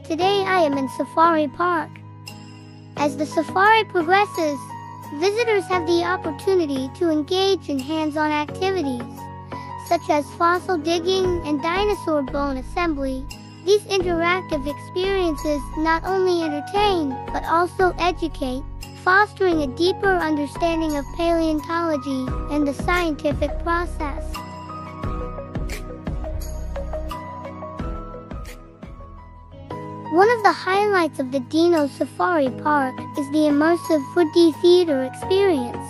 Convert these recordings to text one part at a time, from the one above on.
Today I am in Safari Park. As the safari progresses, visitors have the opportunity to engage in hands-on activities, such as fossil digging and dinosaur bone assembly. These interactive experiences not only entertain, but also educate, fostering a deeper understanding of paleontology and the scientific process. One of the highlights of the Dino Safari Park is the immersive 4D theater experience.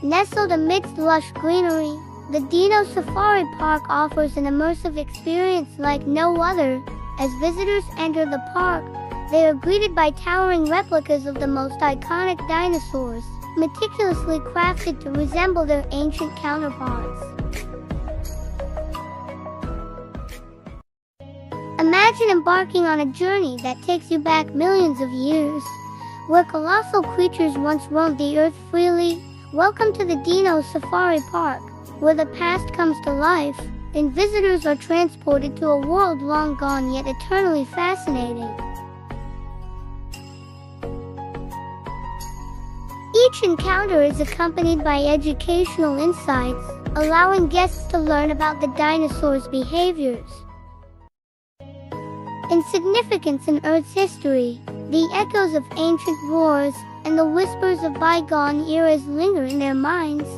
Nestled amidst lush greenery, the Dino Safari Park offers an immersive experience like no other. As visitors enter the park, they are greeted by towering replicas of the most iconic dinosaurs, meticulously crafted to resemble their ancient counterparts. Imagine embarking on a journey that takes you back millions of years, where colossal creatures once roamed the earth freely. Welcome to the Dino Safari Park, where the past comes to life, and visitors are transported to a world long gone yet eternally fascinating. Each encounter is accompanied by educational insights, allowing guests to learn about the dinosaurs' behaviors and significance in Earth's history. The echoes of ancient wars and the whispers of bygone eras linger in their minds.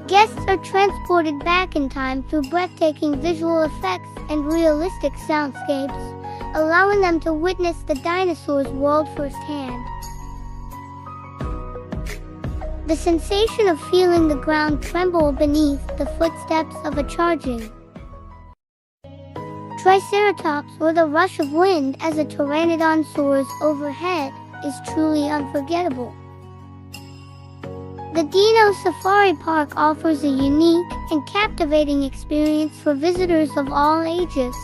Guests are transported back in time through breathtaking visual effects and realistic soundscapes, allowing them to witness the dinosaurs' world firsthand. The sensation of feeling the ground tremble beneath the footsteps of a charging Triceratops or the rush of wind as a pteranodon soars overhead is truly unforgettable. The Dino Safari Park offers a unique and captivating experience for visitors of all ages.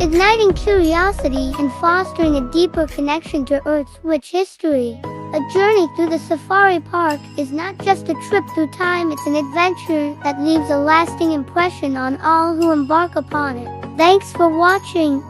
igniting curiosity and fostering a deeper connection to Earth's rich history. A journey through the safari park is not just a trip through time, it's an adventure that leaves a lasting impression on all who embark upon it. Thanks for watching.